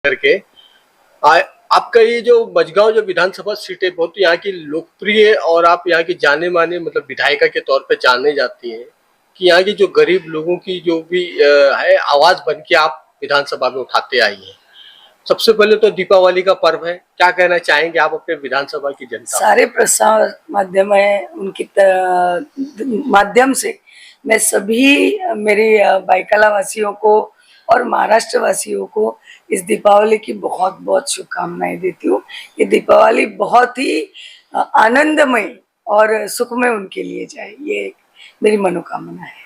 करके आ, आपका ये जो मझगांव जो विधानसभा सीट है बहुत यहाँ की लोकप्रिय और आप यहाँ की जाने माने मतलब विधायिका के तौर पे जाने जाती हैं कि यहाँ की जो गरीब लोगों की जो भी है आवाज बन के आप विधानसभा में उठाते आई हैं। सबसे पहले तो दीपावली का पर्व है, क्या कहना चाहेंगे आप अपने विधानसभा की जनता? सारे प्रसार माध्यम है उनकी माध्यम से मैं सभी मेरी बाइकला वासियों को और महाराष्ट्र वासियों को इस दीपावली की बहुत बहुत शुभकामनाएं देती हूँ। ये दीपावली बहुत ही आनंदमय और सुखमय उनके लिए जाए, ये मेरी मनोकामना है।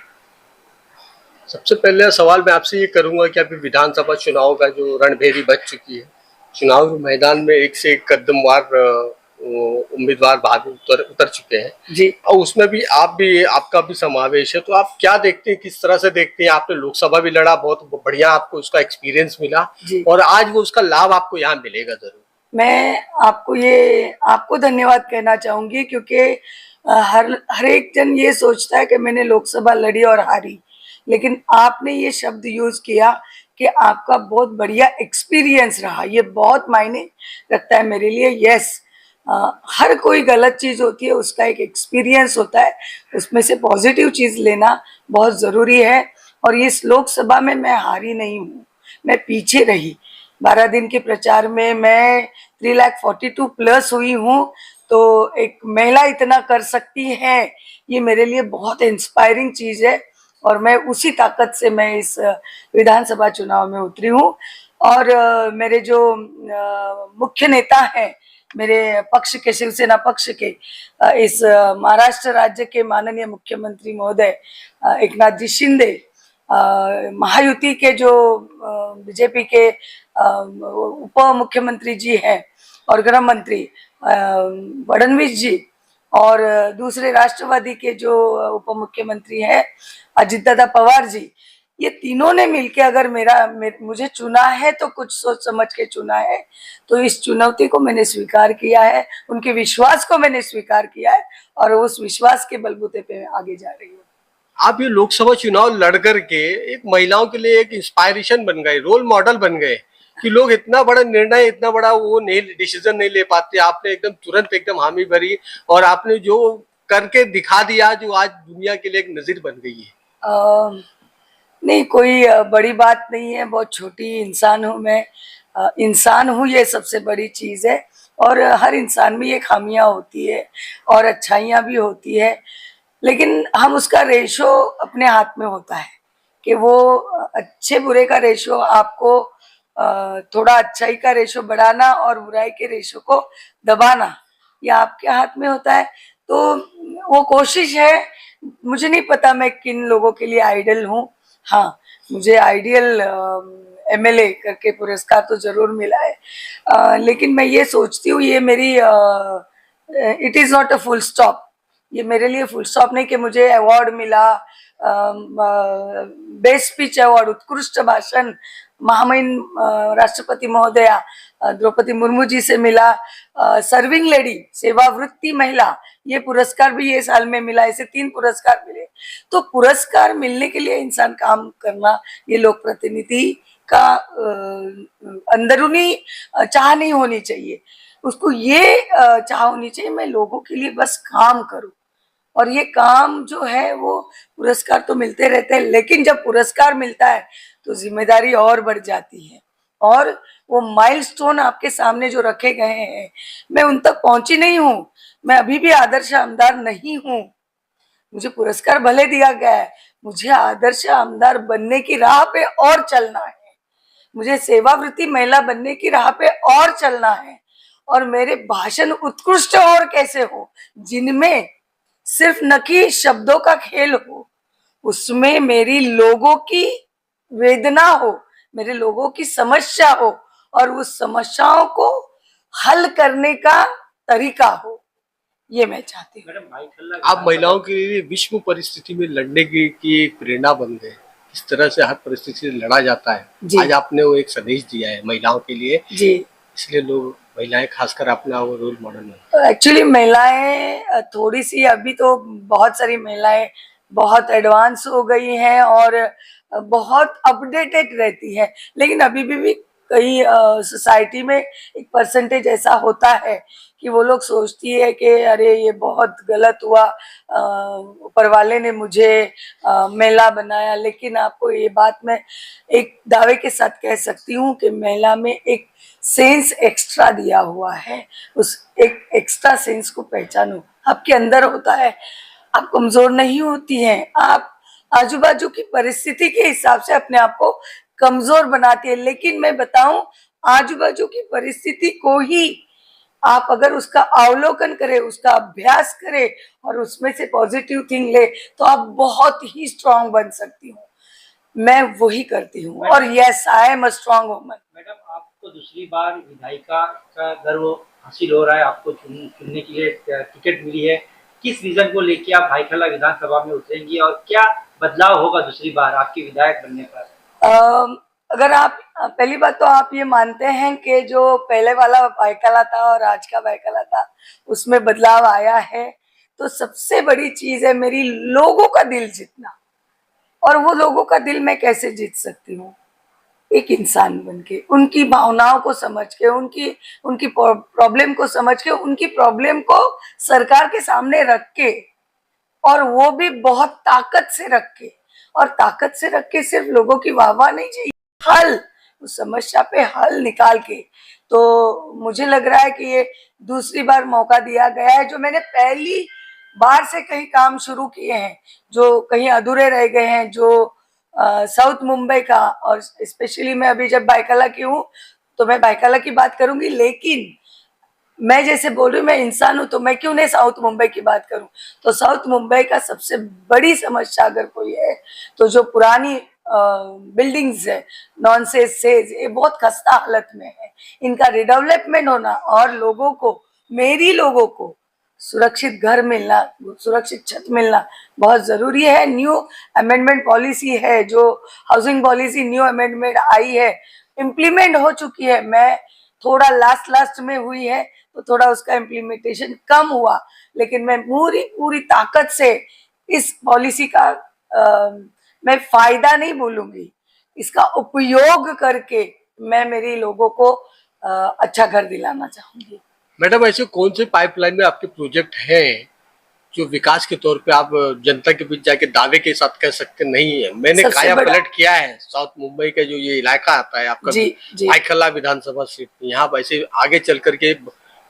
सबसे पहले सवाल मैं आपसे ये करूंगा कि अभी विधानसभा चुनाव का जो रणभेरी बज चुकी है, चुनाव मैदान में एक से एक कदमवार उम्मीदवार भाग उतर चुके हैं जी। और उसमें भी आपका भी समावेश है, तो आप क्या देखते हैं, किस तरह से देखते हैं? आपने लोकसभा भी लड़ा, बहुत बढ़िया आपको उसका एक्सपीरियंस मिला और आज वो उसका लाभ आपको यहाँ मिलेगा जरूर। मैं आपको धन्यवाद कहना चाहूंगी क्योंकि हर एक जन ये सोचता है कि मैंने लोकसभा लड़ी और हारी, लेकिन आपने ये शब्द यूज किया कि आपका बहुत बढ़िया एक्सपीरियंस रहा, ये बहुत मायने रखता है मेरे लिए। यस, हर कोई गलत चीज होती है, उसका एक एक्सपीरियंस होता है, उसमें से पॉजिटिव चीज लेना बहुत जरूरी है। और इस लोकसभा में मैं हारी नहीं हूँ, मैं पीछे रही। 12 दिन के प्रचार में मैं 3,42,000 प्लस हुई हूँ, तो एक महिला इतना कर सकती है, ये मेरे लिए बहुत इंस्पायरिंग चीज है और मैं उसी ताकत से मैं इस विधानसभा चुनाव में उतरी हूँ। और मेरे जो मुख्य नेता हैं, मेरे पक्ष के, शिवसेना पक्ष के, इस महाराष्ट्र राज्य के माननीय मुख्यमंत्री महोदय एकनाथ जी शिंदे, महायुति के जो बीजेपी के उप मुख्यमंत्री जी हैं और गृह मंत्री फडणवीस जी, और दूसरे राष्ट्रवादी के जो उप मुख्यमंत्री हैं अजितदादा पवार जी, ये तीनों ने मिलके अगर मुझे चुना है तो कुछ सोच समझ के चुना है। तो इस चुनौती को मैंने स्वीकार किया है, उनके विश्वास को मैंने स्वीकार किया है और उस विश्वास के बलबूते पे आगे जा रही हूँ। आप ये लोकसभा चुनाव लड़ करके एक महिलाओं के लिए एक इंस्पायरेशन बन गए, रोल मॉडल बन गए कि लोग इतना बड़ा निर्णय, इतना बड़ा वो नहीं डिसीजन नहीं ले पाते, आपने एकदम तुरंत एकदम हामी भरी और आपने जो करके दिखा दिया जो आज दुनिया के लिए एक नजीर बन गई है। नहीं, कोई बड़ी बात नहीं है, बहुत छोटी इंसान हूँ मैं। इंसान हूँ, ये सबसे बड़ी चीज है। और हर इंसान में ये खामियां होती है और अच्छाइयां भी होती है, लेकिन हम उसका रेशो अपने हाथ में होता है कि वो अच्छे बुरे का रेशो आपको थोड़ा अच्छाई का रेशो बढ़ाना और बुराई के रेशो को दबाना, ये आपके हाथ में होता है। तो वो कोशिश है। मुझे नहीं पता मैं किन लोगों के लिए आइडल हूँ। हाँ, मुझे आइडियल एमएलए करके पुरस्कार तो जरूर मिला है, लेकिन मैं ये सोचती हूँ ये मेरी it is not a full stop. ये मेरे लिए फुल स्टॉप नहीं कि मुझे अवार्ड मिला, बेस्ट स्पीच अवार्ड, उत्कृष्ट भाषण महामहिम राष्ट्रपति महोदया द्रौपदी मुर्मू जी से मिला, सर्विंग लेडी, सेवावृत्ति महिला, ये पुरस्कार भी ये साल में मिला। ऐसे 3 पुरस्कार मिले। तो पुरस्कार मिलने के लिए इंसान काम करना, ये लोक प्रतिनिधि का अंदरूनी चाह नहीं होनी चाहिए, उसको ये चाह होनी चाहिए मैं लोगों के लिए बस काम करूं। और ये काम जो है वो पुरस्कार तो मिलते रहते हैं, लेकिन जब पुरस्कार मिलता है तो जिम्मेदारी और बढ़ जाती है और वो माइलस्टोन आपके सामने जो रखे गए हैं, मैं उन तक पहुंची नहीं हूं। मैं अभी भी आदर्श आमदार नहीं हूं। मुझे पुरस्कार भले दिया गया है, मुझे आदर्श आमदार बनने की राह पे और चलना है, मुझे सेवावृत्ति महिला बनने की राह पे और चलना है। और मेरे भाषण उत्कृष्ट और कैसे हो, जिनमें सिर्फ न कि शब्दों का खेल हो, उसमें मेरी लोगों की वेदना हो, मेरे लोगों की समस्या हो और उस समस्याओं को हल करने का तरीका हो, ये मैं चाहती हूँ। आप महिलाओं के लिए विश्व परिस्थिति में लड़ने की एक प्रेरणा बन गए, इस तरह से हर परिस्थिति से लड़ा जाता है। आज आपने वो एक संदेश दिया है महिलाओं के लिए जी, इसलिए लोग महिलाएं खासकर अपना वो रोल मॉडल। एक्चुअली महिलाएं थोड़ी सी, अभी तो बहुत सारी महिलाएं बहुत एडवांस हो गई हैं और बहुत अपडेटेड रहती है, लेकिन अभी भी कई सोसाइटी में एक परसेंटेज ऐसा होता है कि वो लोग सोचती है कि अरे ये बहुत गलत हुआ, ऊपर वाले ने मुझे महिला बनाया। लेकिन आपको ये बात मैं एक दावे के साथ कह सकती हूँ कि महिला में एक सेंस एक्स्ट्रा दिया हुआ है। उस एक एक्स्ट्रा सेंस को पहचानो, आपके अंदर होता है। आप कमजोर नहीं होती हैं, आप आजू बाजू की परिस्थिति के हिसाब से अपने आप को कमजोर बनाती है। लेकिन मैं बताऊं, आजू बाजू की परिस्थिति को ही आप अगर उसका अवलोकन करें, उसका अभ्यास करें और उसमें से पॉजिटिव थिंग ले, तो आप बहुत ही स्ट्रांग बन सकती हूँ। मैं वही करती हूँ और yes, I am a strong woman. Madam, आपको दूसरी बार विधायिका का गर्व हासिल हो रहा है, आपको चुनने के लिए टिकट मिली है। किस विजन को लेके आप भाईखला विधानसभा में उतरेंगी और क्या बदलाव होगा दूसरी बार आपके विधायक बनने पर? अगर आप पहली बात तो आप ये मानते हैं कि जो पहले वाला भाईखला था और आज का भाईखला था उसमें बदलाव आया है, तो सबसे बड़ी चीज है मेरी लोगों का दिल जीतना। और वो लोगों का दिल मैं कैसे जीत सकती हूँ? एक इंसान बन के, उनकी भावनाओं को समझ के, उनकी उनकी प्रॉब्लम को समझ के, उनकी प्रॉब्लम को सरकार के सामने रख के, और वो भी बहुत ताकत से रख के। और ताकत से रख के सिर्फ लोगों की वाहवाह नहीं चाहिए, हल, उस समस्या पे हल निकाल के। तो मुझे लग रहा है कि ये दूसरी बार मौका दिया गया है। जो मैंने पहली बार से कई काम शुरू किए हैं, जो कहीं अधूरे रह गए हैं, जो साउथ मुंबई का, और स्पेशली मैं अभी जब भाईखला की हूँ तो मैं भाईखला की बात करूंगी। लेकिन मैं जैसे बोल रही हूँ, मैं इंसान हूं, तो मैं क्यों नहीं साउथ मुंबई की बात करूं? तो साउथ मुंबई का सबसे बड़ी समस्या अगर कोई है तो जो पुरानी बिल्डिंग्स है, नॉनसेंस से, ये बहुत खस्ता हालत में है। इनका रिडेवलपमेंट होना और लोगों को, मेरी लोगों को सुरक्षित घर मिलना, सुरक्षित छत मिलना बहुत जरूरी है। न्यू अमेंडमेंट पॉलिसी है, जो हाउसिंग पॉलिसी न्यू अमेंडमेंट आई है, इम्प्लीमेंट हो चुकी है। मैं थोड़ा लास्ट में हुई है तो थोड़ा उसका इम्प्लीमेंटेशन कम हुआ, लेकिन मैं पूरी पूरी ताकत से इस पॉलिसी का मैं फायदा नहीं बोलूंगी, इसका उपयोग करके मैं मेरे लोगों को अच्छा घर दिलाना चाहूंगी। मैडम, ऐसे कौन से पाइपलाइन में आपके प्रोजेक्ट हैं जो विकास के तौर पे आप जनता के बीच जाके दावे के साथ कह सकते नहीं है? मैंने काया पलट किया है साउथ मुंबई का जो ये इलाका आता है आपका, भाईखला विधानसभा सीट, यहाँ वैसे आगे चल करके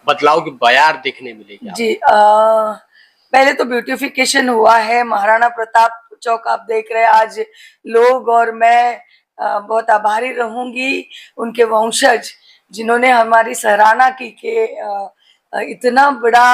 बदलाव की बयार देखने मिलेगी जी। पहले तो ब्यूटिफिकेशन हुआ है, महाराणा प्रताप चौक आप देख रहे हैं आज लोग, और मैं बहुत आभारी रहूंगी उनके वंशज जिन्होंने हमारी सराहना की कि इतना बड़ा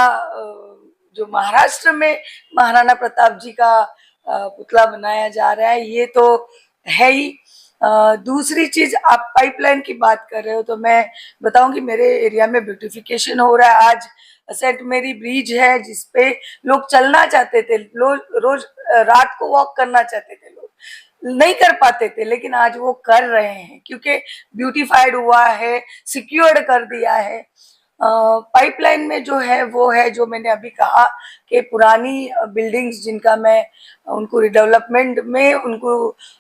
जो महाराष्ट्र में महाराणा प्रताप जी का पुतला बनाया जा रहा है, ये तो है ही। दूसरी चीज, आप पाइपलाइन की बात कर रहे हो तो मैं बताऊंगी मेरे एरिया में ब्यूटिफिकेशन हो रहा है। आज सेंट मेरी ब्रिज है जिसपे लोग चलना चाहते थे, रोज रात को वॉक करना चाहते थे, लोग नहीं कर पाते थे, लेकिन आज वो कर रहे हैं क्योंकि ब्यूटिफाइड हुआ है, सिक्योर्ड कर दिया है। पाइपलाइन में जो है वो है जो मैंने अभी कहा कि पुरानी बिल्डिंग्स जिनका मैं उनको रिडेवलपमेंट में उनको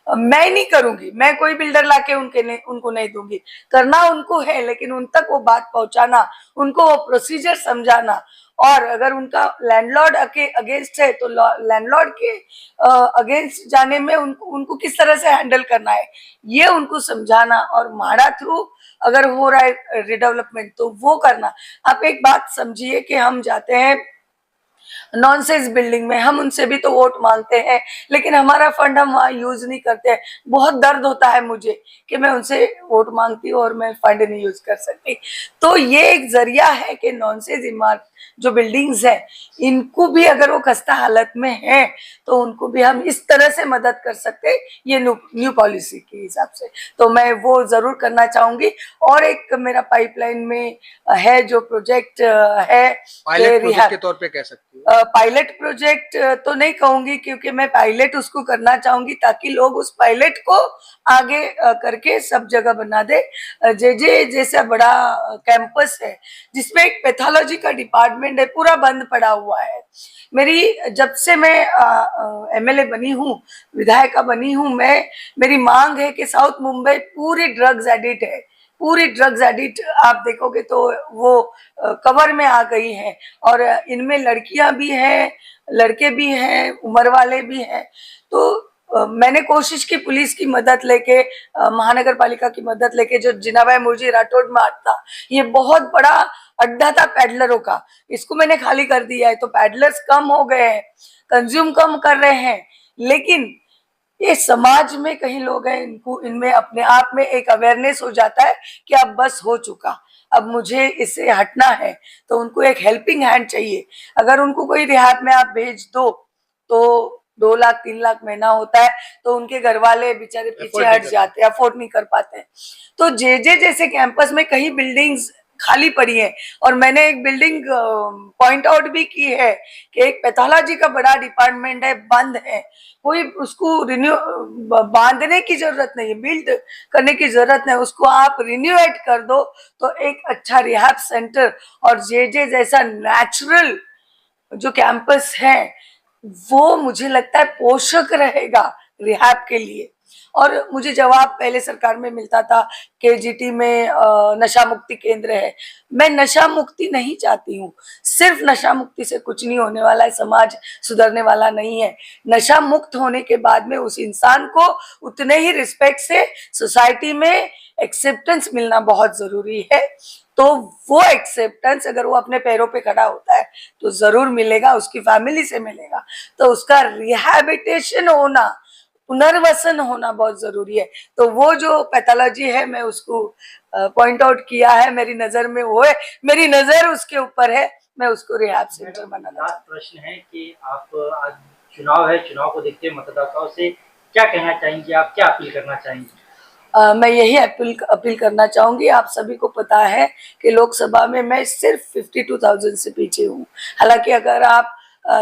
मैं नहीं करूंगी, मैं कोई बिल्डर लाके उनको नहीं दूंगी, करना उनको है, लेकिन उन तक वो बात पहुंचाना, उनको वो प्रोसीजर समझाना, और अगर उनका लैंडलॉर्ड अगेंस्ट है तो लैंडलॉर्ड के अगेंस्ट जाने में उनको किस तरह से हैंडल करना है ये उनको समझाना, और माड़ा थ्रू अगर हो रहा है रिडेवलपमेंट तो वो करना। आप एक बात समझिए कि हम जाते हैं नॉनसेंस बिल्डिंग में, हम उनसे भी तो वोट मांगते हैं, लेकिन हमारा फंड हम वहाँ यूज नहीं करते हैं। बहुत दर्द होता है मुझे कि मैं उनसे वोट मांगती हूँ और मैं फंड नहीं यूज कर सकती। तो ये एक जरिया है कि नॉनसेंस इमारत जो बिल्डिंग्स है, इनको भी अगर वो खस्ता हालत में है तो उनको भी हम इस तरह से मदद कर सकते हैं, ये न्यू पॉलिसी के हिसाब से। तो मैं वो जरूर करना चाहूंगी। और एक मेरा पाइपलाइन में है जो प्रोजेक्ट है, पायलट प्रोजेक्ट के तौर पे कह सकती हूँ। पायलट प्रोजेक्ट तो नहीं कहूंगी क्योंकि मैं पायलट उसको करना चाहूंगी ताकि लोग उस पायलट को आगे करके सब जगह बना दे। जे जैसा बड़ा कैंपस है जिसमें एक पैथोलॉजी का डिपार्टमेंट है, पूरा बंद पड़ा हुआ है। मेरी जब से मैं एमएलए बनी हूँ, विधायिका बनी हूँ, मैं मेरी मांग है कि साउथ मुंबई पूरी ड्रग्स एडिक्ट है, पूरी ड्रग्स एडिक्ट आप देखोगे तो वो कवर में आ गई हैं। और इनमें लड़कियां भी हैं, लड़के भी हैं, उम्र वाले भी हैं। तो मैंने कोशिश की पुलिस की मदद लेके, महानगर पालिका की मदद लेके, जो जिनाभाई मुर्जी राठौड़ मार्ग था, ये बहुत बड़ा अड्डा था पैडलरों का, इसको मैंने खाली कर दिया है। तो पैडलर्स कम हो गए हैं, कंज्यूम कम कर रहे हैं। लेकिन ये समाज में कहीं लोग हैं, इनको इनमें अपने आप में एक अवेयरनेस हो जाता है कि अब बस हो चुका, अब मुझे इससे हटना है। तो उनको एक हेल्पिंग हैंड चाहिए। अगर उनको कोई रिहाब में आप भेज दो तो 2 लाख 3 लाख महीना होता है, तो उनके घर वाले बेचारे पीछे हट जाते हैं, अफोर्ड नहीं कर पाते हैं। तो जे जैसे कैंपस में कहीं बिल्डिंग्स खाली पड़ी है। और मैंने एक बिल्डिंग पॉइंट आउट भी की है कि एक पैथोलॉजी का बड़ा डिपार्टमेंट है, बंद है। कोई उसको रिन्यू बांधने की जरूरत नहीं है, बिल्ड करने की जरूरत नहीं, उसको आप रिन्यूएट कर दो तो एक अच्छा रिहैब सेंटर और जे जैसा नेचुरल जो कैंपस है वो मुझे लगता है पोषक रहेगा रिहैब के लिए। और मुझे जवाब पहले सरकार में मिलता था केजीटी में नशा मुक्ति केंद्र है। मैं नशा मुक्ति नहीं चाहती हूँ, सिर्फ नशा मुक्ति से कुछ नहीं होने वाला है, समाज सुधरने वाला नहीं है। नशा मुक्त होने के बाद में उस इंसान को उतने ही रिस्पेक्ट से सोसाइटी में एक्सेप्टेंस मिलना बहुत जरूरी है। तो वो एक्सेप्टेंस अगर वो अपने पैरों पे खड़ा होता है तो जरूर मिलेगा, उसकी फैमिली से मिलेगा। तो उसका रिहैबिटेशन होना, पुनर्वसन होना बहुत जरूरी है। तो वो जो पैथोलॉजी है मैं उसको पॉइंट आउट किया है, मेरी नजर में वो है, मेरी नजर उसके ऊपर है, मैं उसको रिहैब सेंटर बनाना लास्ट प्रश्न है कि आप आज चुनाव है, चुनाव को देखते हुए मतदाताओं से क्या कहना चाहेंगे, आप क्या अपील करना चाहेंगे? मैं यही अपील करना चाहूंगी। आप सभी को पता है कि लोकसभा में मैं सिर्फ 52,000 से पीछे हूँ। हालांकि अगर आप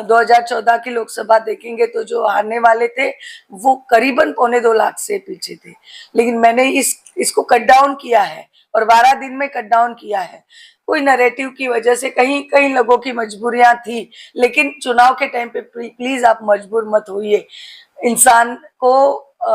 2014 की लोकसभा देखेंगे तो जो हारने वाले थे वो करीबन 2.25 लाख से पीछे थे। लेकिन मैंने इसको कट डाउन किया है और 12 दिन में कट डाउन किया है। कोई नैरेटिव की वजह से कहीं कहीं लोगों की मजबूरियां थी, लेकिन चुनाव के टाइम पे प्लीज आप मजबूर मत होइए। इंसान को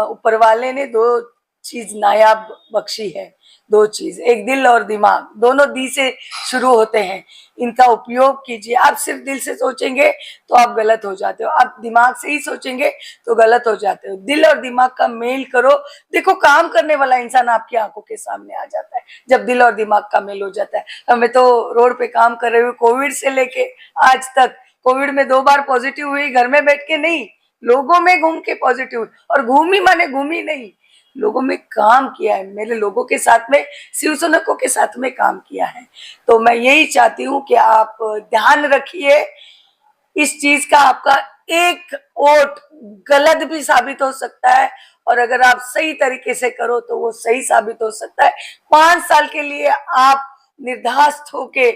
ऊपर वाले ने 2 चीज नायाब बख्शी है, 2 चीज, एक दिल और दिमाग, दोनों दी से शुरू होते हैं। इनका उपयोग कीजिए। आप सिर्फ दिल से सोचेंगे तो आप गलत हो जाते हो, आप दिमाग से ही सोचेंगे तो गलत हो जाते हो। दिल और दिमाग का मेल करो, देखो काम करने वाला इंसान आपकी आंखों के सामने आ जाता है जब दिल और दिमाग का मेल हो जाता है। हमें तो रोड पे काम कर रहे हुए कोविड से लेके आज तक, कोविड में 2 बार पॉजिटिव हुई, घर में बैठ के नहीं, लोगों में घूम के पॉजिटिव, और घूमी माने घूमी नहीं, लोगों में काम किया है, मेरे लोगों के साथ में, शिव सैनिकों के साथ में काम किया है। तो मैं यही चाहती हूँ कि आप ध्यान रखिए इस चीज का। आपका एक वोट गलत भी साबित हो सकता है और अगर आप सही तरीके से करो तो वो सही साबित हो सकता है। 5 साल के लिए आप निर्धास्त होके